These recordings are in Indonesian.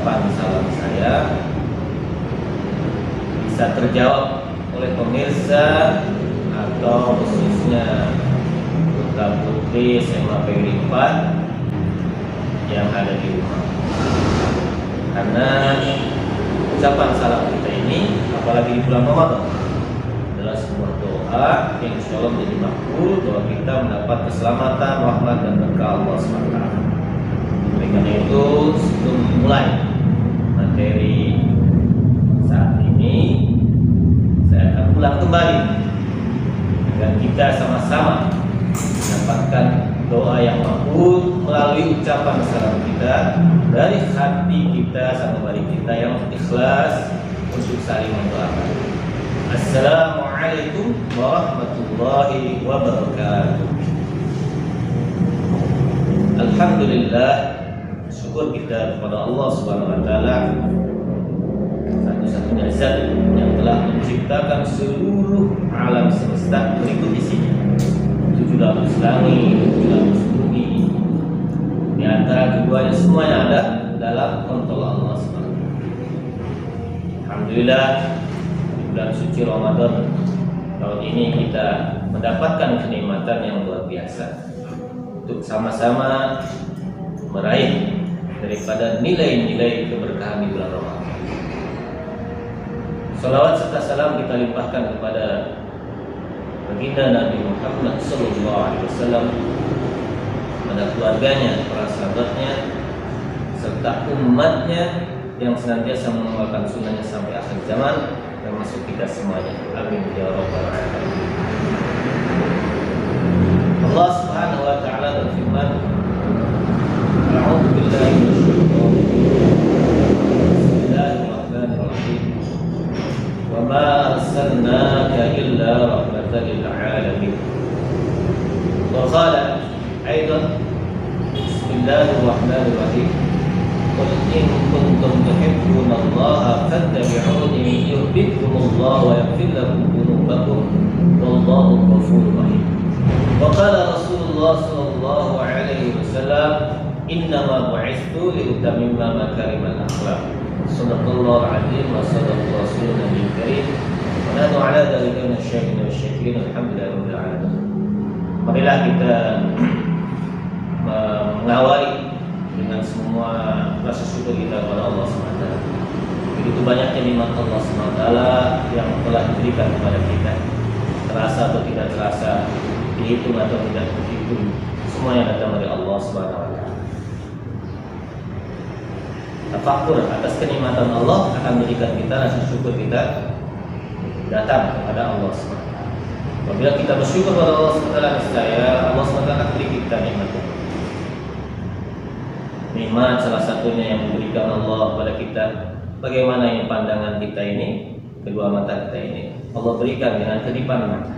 ucapan salam saya bisa terjawab oleh pemirsa atau khususnya putra putri SMA PGRI 4 yang ada di rumah. Karena ucapan salam kita ini, apalagi di bulan Ramadan, adalah sebuah doa yang insya Allah menjadi makbul, doa kita mendapat keselamatan, rahmat dan berkah Allah SWT. Oleh karena itu, sebelum mulai materi saat ini, saya akan ulang kembali agar kita sama-sama mendapatkan doa yang makbul melalui ucapan salam kita dari hati kita sama balik kita yang ikhlas untuk saling mendoakan. Assalamualaikum warahmatullahi wabarakatuh. Alhamdulillah, syukur kita kepada Allah Subhanahu wa taala, satu-satunya zat yang telah menciptakan seluruh alam semesta berikut isinya. 7 lapis langit, 7 lapis bumi. Di antara keduanya semuanya ada dalam kontrol Allah SWT. Alhamdulillah, di bulan suci Ramadan tahun ini kita mendapatkan kenikmatan yang luar biasa untuk sama-sama meraih daripada nilai-nilai keberkahan di bulan Ramadan. Salawat serta salam kita limpahkan kepada baginda Nabi Muhammad SAW, pada keluarganya, para sahabatnya, serta umatnya yang senantiasa mengamalkan sunnahnya sampai akhir zaman, termasuk kita semuanya. Amin ya rabbal alamin. Allah Subhanahu wa taala berfirman, A'udzu billahi minasyaitonir rajim. Bismillahirrahmanirrahim. Wa ma arsalnaka illa rahmatan lil alamin. Wa qala aidan, Bismillahirrahmanirrahim. Qul in kuntum tuhibbunallaha fattabi'uni yuhibbukumullahu wa yaghfir lakum dhunubakum wallahu ghafurur rahim. Wa qala Rasulullah sallallahu alaihi wasallam, innama bu'itsu liutammima makarimal akhlaq. Sadaqallahu al-azim wa sadaqa rasulun nabiyil karim. Wa nahnu ala dzalika minasyairin wasyakirin. Alhamdulillahirabbil alamin. Marilah kita mengawali dengan semua rasa syukur kita kepada Allah SWT. Begitu banyaknya nikmat Allah SWT yang telah diberikan kepada kita, terasa atau tidak terasa, dihitung atau tidak dihitung, semuanya datang dari Allah SWT. Tafakkur atas kenikmatan Allah akan menjadikan kita rasa syukur kita datang kepada Allah SWT. Apabila kita bersyukur kepada Allah SWT, niscaya Allah SWT akan beri kita nikmat. Nikmat salah satunya yang diberikan Allah kepada kita. Bagaimana ini pandangan kita ini, kedua mata kita ini, Allah berikan dengan kedipan mata.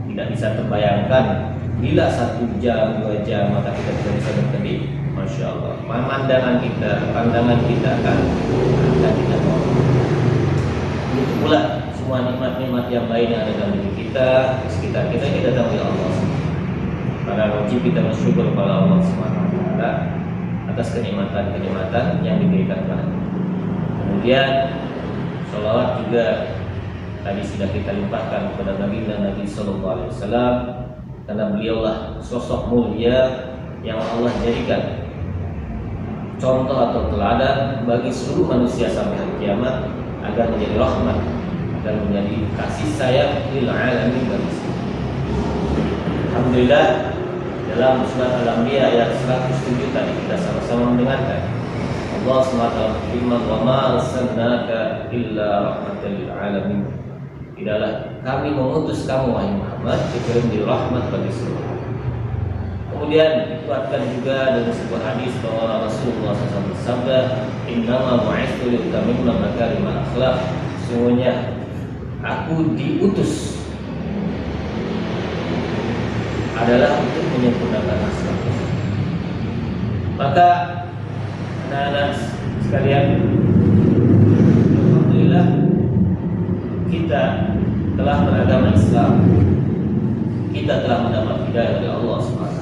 Tidak bisa terbayangkan bila 1 jam, 2 jam mata kita tidak bisa berkedip. Masya Allah, pandangan kita akan kita tolong. Begitu pula semua nikmat-nikmat yang lain yang ada dalam diri kita, di sekitar kita ini datang dari Allah. Maka wajib kita bersyukur kepada Allah SWT atas kenikmatan-kenikmatan yang diberikan kepada kita. Kemudian sholawat juga tadi sudah kita limpahkan kepada Nabi Sallallahu Alaihi Wasallam, karena beliaulah sosok mulia yang Allah jadikan contoh atau teladan bagi seluruh manusia sampai hari kiamat, agar menjadi rahmat dan menjadi kasih sayang lil alamin bagi semua. Alhamdulillah, dalam surat Al-Anbiya ayat 107 tadi kita sama-sama mendengarkan Allah SWT berfirman, wa ma arsalnaka illa rahmatan lil alamin. Tidaklah kami mengutus kamu wahai Muhammad kecuali menjadi rahmat bagi seluruh. Kemudian dikuatkan juga dalam sebuah hadis bahwa Rasulullah SAW bersabda, innama bu'itsu liutammima makarimal akhlaq. Sesungguhnya aku diutus adalah untuk menyempurnakan akhlak. Maka anak-anak sekalian, alhamdulillah kita telah beragama Islam, kita telah mendapat hidayah dari Allah SWT.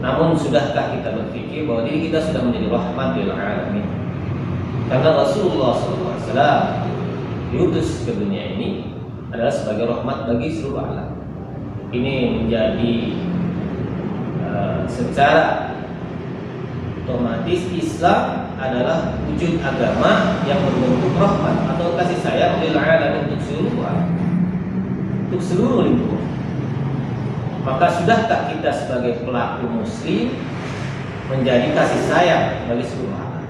Namun sudahkah kita berpikir bahwa diri kita sudah menjadi rahmat lil alamin? Karena Rasulullah SAW diutus ke dunia ini adalah sebagai rahmat bagi seluruh alam. Ini menjadi secara otomatis Islam adalah wujud agama yang berbentuk rahmat atau kasih sayang lil alamin untuk seluruh alam, untuk seluruh lingkungan. Maka sudahkah kita sebagai pelaku muslim menjadi kasih sayang bagi seluruh alam?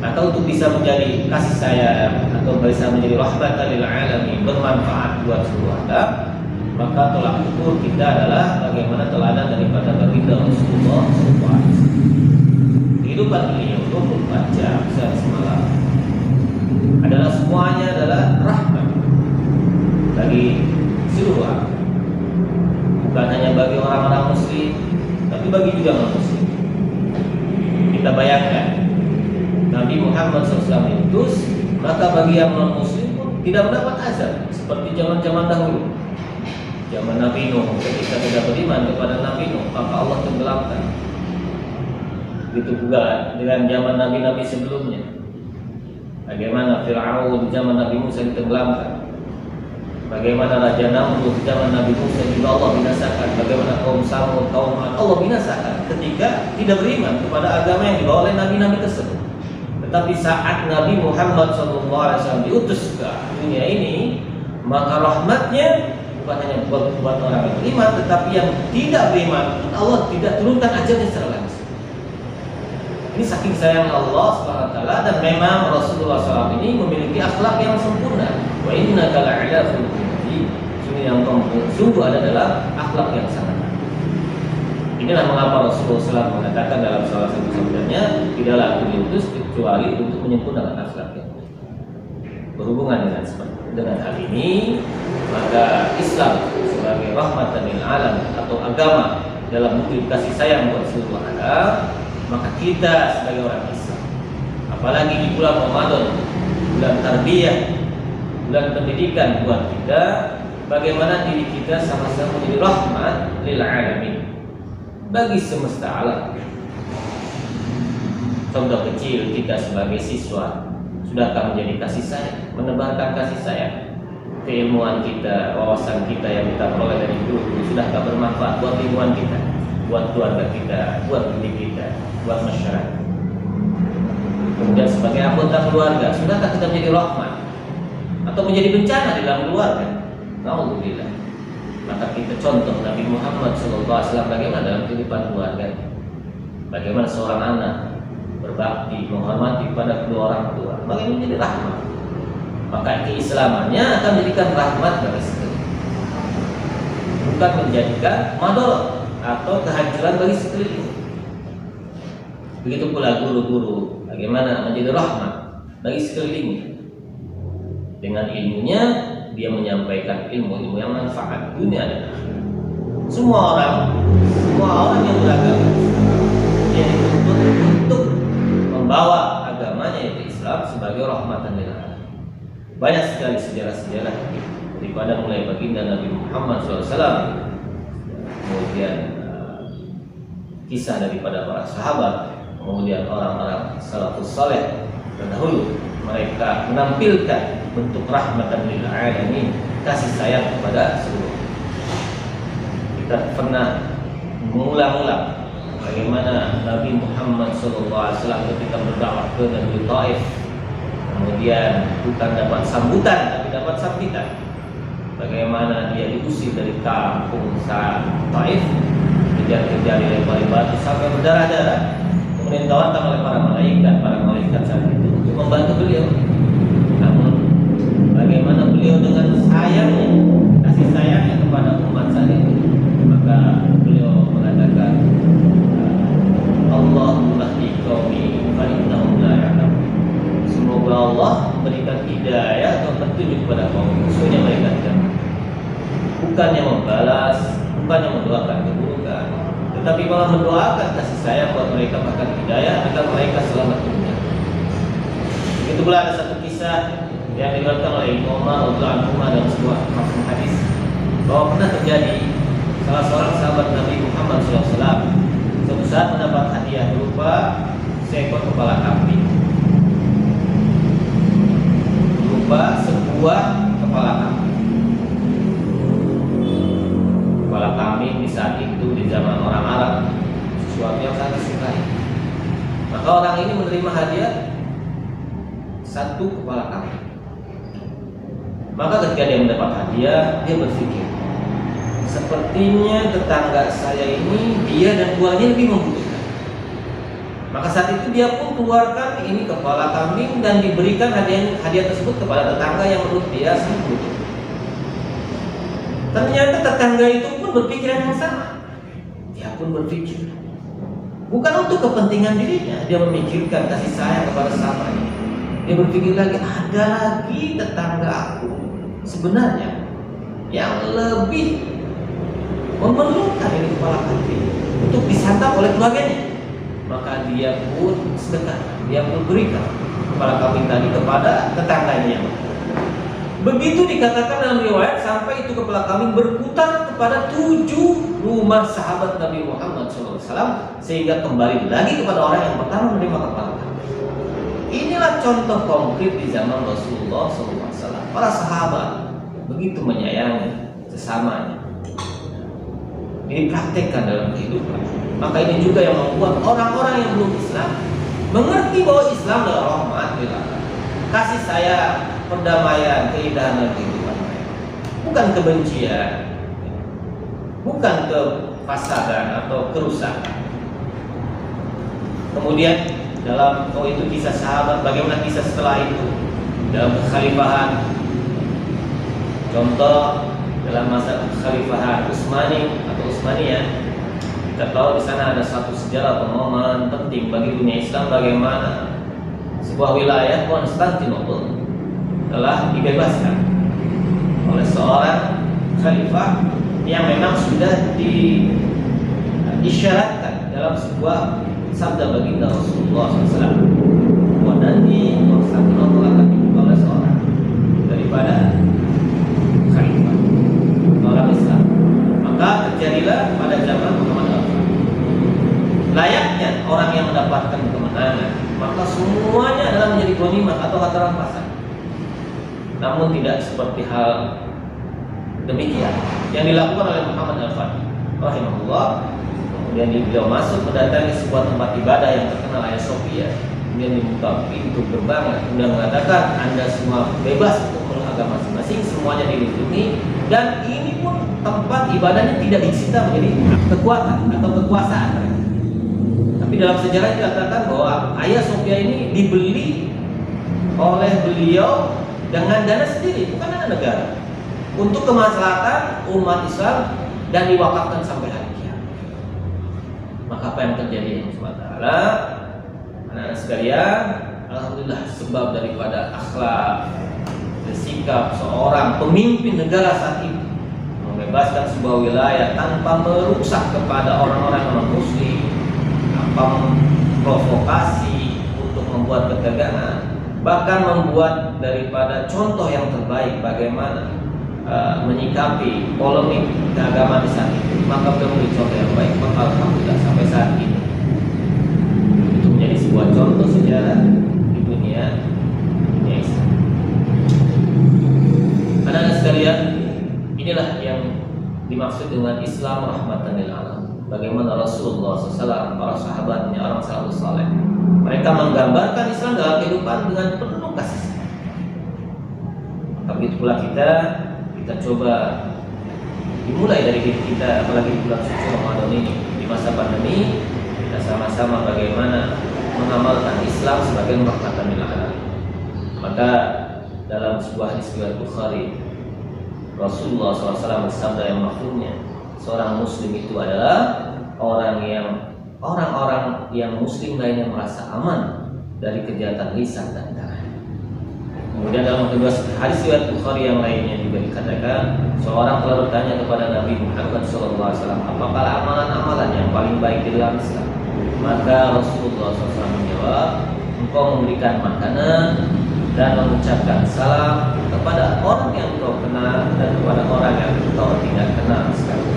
Maka untuk bisa menjadi kasih sayang atau bisa menjadi rahmatan lil alamin, bermanfaat buat seluruh alam, maka tolak ukur kita adalah bagaimana teladan daripada baginda Rasulullah SAW. Kehidupan beliau 24 jam sehari semalam adalah semuanya adalah rahmat bagi seluruh alam. Bukan hanya bagi orang-orang muslim, tapi bagi juga non-muslim. Kita bayangkan Nabi Muhammad SAW diutus, maka bagi yang non-muslim pun tidak mendapat azab seperti zaman-zaman dahulu. Zaman Nabi Nuh, ketika tidak beriman kepada Nabi Nuh, maka Allah tenggelamkan. Begitu juga dengan zaman Nabi-Nabi sebelumnya. Bagaimana Fir'aun di zaman Nabi Musa ditenggelamkan. Bagaimana Raja Namrud di zaman Nabi Musa juga Allah binasakan. Bagaimana kaum Samud, kaum Ad Allah binasakan ketika tidak beriman kepada agama yang dibawa oleh Nabi-Nabi tersebut. Tetapi saat Nabi Muhammad SAW diutus ke dunia ini, maka rahmatnya bukan hanya buat orang yang beriman, tetapi yang tidak beriman Allah tidak turunkan ajalnya secara langsung. Ini saking sayang Allah SWT, dan memang Rasulullah SAW ini memiliki akhlak yang sempurna. Wa innaka la'ala khuluqin adzim. Sungguh ada dalam akhlak yang sangat. Inilah mengapa Rasulullah SAW mengatakan dalam salah satu sabdanya, tidaklah aku diutus kecuali untuk menyempurnakan akhlak yang baik. Berhubungan dengan hal ini, maka Islam sebagai rahmatan lil alam atau agama dalam wujud kasih sayang buat seluruh alam, maka kita sebagai orang Islam, apalagi di bulan Ramadan, bulan tarbiyah, bulan pendidikan buat kita, bagaimana diri kita sama-sama menjadi rahmat lil alamin bagi semesta alam. Contoh kecil, kita sebagai siswa sudahkah menjadi kasih sayang, menebarkan kasih sayang? Keilmuan kita, wawasan kita yang kita peroleh dari guru, sudahkah bermanfaat buat lingkungan kita, buat keluarga kita, buat diri kita, buat masyarakat? Kemudian sebagai anggota keluarga, sudahkah kita menjadi rahmat atau menjadi bencana di dalam keluarga? Alhamdulillah. Maka kita contoh Nabi Muhammad SAW bagaimana dalam kehidupan keluarga, bagaimana seorang anak berbakti, menghormati pada kedua orang tua, bagaimana menjadi rahmat. Maka keislamannya akan menjadikan rahmat bagi sekeliling, bukan menjadikan mador atau kehancuran bagi sekeliling. Begitu pula guru-guru, bagaimana menjadi rahmat bagi sekelilingnya. Dengan ilmunya dia menyampaikan ilmu-ilmu yang manfaat dunia dan akhirat. Semua orang yang beragama dia dituntut untuk membawa agamanya yaitu Islam sebagai rahmatan lil alamin. Banyak sekali sejarah-sejarah daripada mulai baginda Nabi Muhammad SAW, kemudian kisah daripada para sahabat, kemudian orang-orang salafus saleh terdahulu, mereka menampilkan bentuk rahmatan lil alamin, kasih sayang kepada seluruh. Kita pernah mengulang-ulang bagaimana Nabi Muhammad SAW ketika berdakwah ke negeri Taif, kemudian bukan dapat sambutan tapi dapat sambitan. Bagaimana dia diusir dari kampung Taif, kejar-kejar, dilempari batu sampai berdarah-darah, kemudian ditawarkan oleh para malaikat saat itu untuk membantu beliau. Namun bagaimana beliau dengan sayangnya, kasih sayangnya kepada umat saat itu, maka beliau mengatakan, Allahumma hdi qaumi fa innahum la ya'lamun. Semoga Allah memberikan hidayah atau petunjuk kepada kaum, sesungguhnya mereka tidak. Bukannya membalas, bukannya mendoakan keburukan, tetapi malah mendoakan kasih sayang buat mereka, bahkan hidayah agar mereka selamat dunia. Begitu pula ada satu kisah yang diriwayatkan oleh Ibnu Umar radhiyallahu anhu dalam sebuah hadis bahwa pernah terjadi salah seorang sahabat Nabi Muhammad SAW seekor kepala kambing, berupa sebuah kepala kambing. Kepala kambing di saat itu di zaman orang Arab sesuatu yang sangat disukai. Maka orang ini menerima hadiah satu kepala kambing. Maka ketika dia mendapat hadiah, dia berpikir, sepertinya tetangga saya ini dia dan buahnya lebih membutuhkan. Maka saat itu dia pun keluarkan ini kepala kambing dan diberikan hadiah tersebut kepada tetangga yang menurut dia sangat membutuhkan. Ternyata tetangga itu pun berpikiran yang sama. Dia pun berpikir, bukan untuk kepentingan dirinya, dia memikirkan kasih sayang kepada sahabatnya. Dia berpikir lagi, ada lagi tetangga aku sebenarnya yang lebih memerlukan ini kepala kambing untuk disantap oleh keluarganya. Maka dia pun sedekah, dia pun berikan kepala kambing tadi kepada tetangganya. Begitu dikatakan dalam riwayat, sampai itu kepala kambing berputar kepada 7 rumah sahabat Nabi Muhammad SAW, sehingga kembali lagi kepada orang yang pertama menerima kepala kambing. Inilah contoh konkret di zaman Rasulullah SAW. Para sahabat begitu menyayangi sesamanya, dipraktekkan dalam kehidupan. Maka ini juga yang membuat orang-orang yang belum Islam mengerti bahwa Islam adalah rahmat, kasih sayang, perdamaian, keindahan dalam kehidupan mereka, bukan kebencian, bukan kefasadan atau kerusakan. Kemudian dalam itu kisah sahabat, bagaimana kisah setelah itu dalam kekhalifahan. Contoh dalam masa kekhalifahan Utsmani atau Utsmaniyah, kita tahu di sana ada satu sejarah atau momen penting bagi dunia Islam, bagaimana sebuah wilayah Konstantinopel telah dibebaskan oleh seorang khalifah yang memang sudah diisyaratkan dalam sebuah sabda baginda Rasulullah SAW, bahwa nanti Konstantinopel akan dibuka oleh seorang daripada khalifah orang Islam. Maka terjadilah pada zaman Muhammad al-Fatih. Layaknya orang yang mendapatkan kemenangan, maka semuanya adalah menjadi ghanimah atau harta rampasan. Namun tidak seperti hal demikian yang dilakukan oleh Muhammad al-Fatih rahimahullah. Kemudian beliau masuk mendatangi sebuah tempat ibadah yang terkenal, Hagia Sophia. Kemudian dibuka pintu gerbang, kemudian mengatakan, Anda semua bebas untuk beragama masing-masing, semuanya dilindungi, dan ini pun tempat ibadahnya tidak disita menjadi kekuatan atau kekuasaan mereka. Tapi dalam sejarah dikatakan bahwa Hagia Sophia ini dibeli oleh beliau dengan dana sendiri, bukan dana negara, untuk kemaslahatan umat Islam dan diwakafkan sampai hari kiamat. Maka apa yang terjadi SWT, anak-anak sekalian, alhamdulillah sebab daripada akhlak dan sikap seorang pemimpin negara saat itu membebaskan sebuah wilayah tanpa merusak kepada orang-orang non-muslim, tanpa memprovokasi untuk membuat ketegangan, bahkan membuat daripada contoh yang terbaik bagaimana menyikapi polemik keagamaan di saat itu. Maka beliau memberi contoh yang baik, maka alhamdulillah sampai saat ini itu menjadi sebuah contoh sejarah di dunia Islam. Anak-anak sekalian, inilah yang dimaksud dengan Islam rahmatan lil alamin. Bagaimana Rasulullah SAW, para sahabatnya, orang salafus saleh, mereka menggambarkan Islam dalam kehidupan dengan penuh kasih sayang. Tapi itulah kita coba dimulai dari diri kita, apalagi di bulan suci Ramadan ini, di masa pandemi, kita sama-sama bagaimana mengamalkan Islam sebagai rahmatan lil alamin. Maka dalam sebuah hadis riwayat Bukhari, Rasulullah SAW bersabda yang mafhumnya, seorang muslim itu adalah orang-orang yang muslim lainnya merasa aman dari kejahatan lisan dan tangan. Kemudian dalam kedua hadis riwayat Bukhari yang lainnya juga dikatakan, seorang telah bertanya kepada Nabi Muhammad SAW, apakah amalan-amalan yang paling baik di dalam Islam? Maka Rasulullah SAW menjawab, engkau memberikan makanan dan mengucapkan salam kepada orang yang kau kenal dan kepada orang yang kau tidak kenal sekali.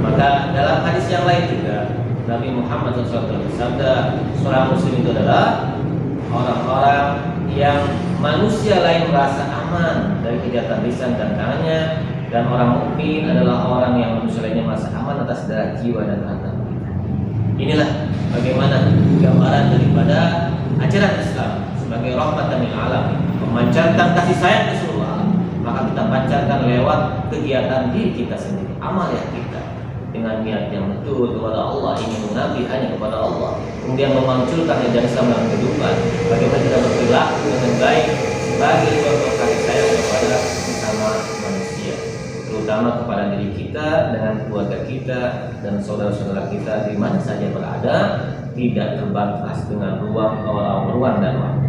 Maka dalam hadis yang lain juga Nabi Muhammad SAW bersabda, seorang muslim itu adalah orang-orang yang manusia lain merasa aman dari kejahatan lisan dan tangannya, dan orang mukmin adalah orang yang manusia lainnya merasa aman atas darah, jiwa dan harta. Inilah bagaimana gambaran daripada ajaran Islam sebagai rahmatan lil alamin, memancarkan kasih sayang ke seluruh alam. Maka kita pancarkan lewat kegiatan diri kita sendiri, amal yang kita, dengan niat yang betul kepada Allah, ingin mengabdi hanya kepada Allah, kemudian memunculkan ajaran Islam dalam kehidupan. Bagaimana kita berperilaku dengan baik sebagai contoh kasih sayang kepada sesama manusia, terutama kepada diri kita, dengan keluarga kita dan saudara-saudara kita di mana saja berada, tidak terbatas dengan ruang dan waktu.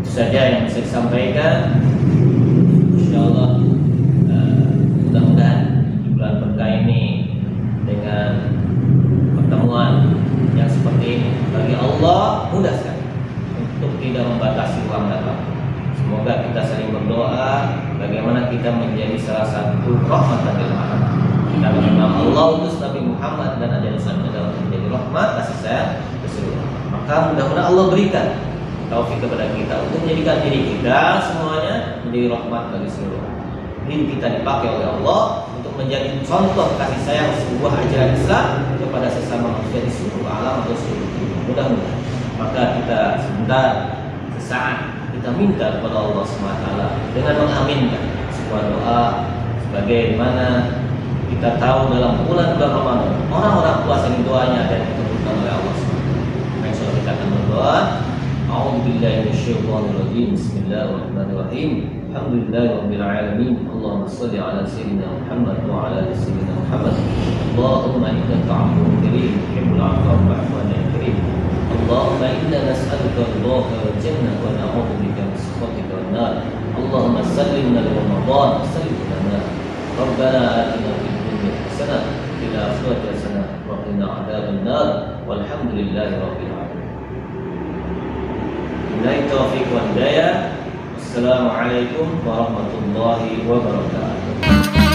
Itu saja yang bisa disampaikan. Insyaallah mudah-mudahan di bulan berkah ini dengan pertemuan yang seperti ini bagi Allah mudah sekali untuk tidak membatasi ruang dan waktu. Semoga kita saling berdoa bagaimana kita menjadi salah satu rahmatan lil alamin. Kita mengenal Allah utus Nabi Muhammad dan ajaran Islam adalah menjadi rahmat kasih sayang ke seluruh. Maka mudah-mudahan Allah berikan taufik kepada kita untuk menjadikan diri kita semuanya menjadi rahmat bagi seluruh. Diri kita dipakai oleh Allah untuk menjadi contoh kasih sayang sebuah ajaran Islam kepada sesama manusia di seluruh alam atau seluruh dunia. Mudah-mudahan. Maka kita sebentar, sesaat kita minta kepada Allah SWT dengan mengaminkan sebuah doa, sebagaimana kita tahu dalam bulan-bulan Ramadan orang-orang puasa ini doanya dan dikabulkan oleh Allah SWT. Maka kita akan berdoa. A'udzubillahi minasyaitonir rajim. Bismillahirrahmanirrahim. Alhamdulillahirabbil alamin. Allahumma shalli ala sayyidina Muhammad wa ala ali sayyidina Muhammad. Allahumma innaka 'afuwwun karim tuhibbul 'afwa fa'fu 'anna ya karim. Allahumma inna nas'aluka ridhaka wal jannah wa na'udzu bika min sakhatika wan nar. Allahumma sallimna li Ramadan wa sallimna lana. Rabbana atina fid dunya hasanah wa fil akhirati hasanah wa qina 'adzaban nar. Walhamdulillahi rabbil alamin. Billahi taufiq wal hidayah. Assalamualaikum warahmatullahi wabarakatuh.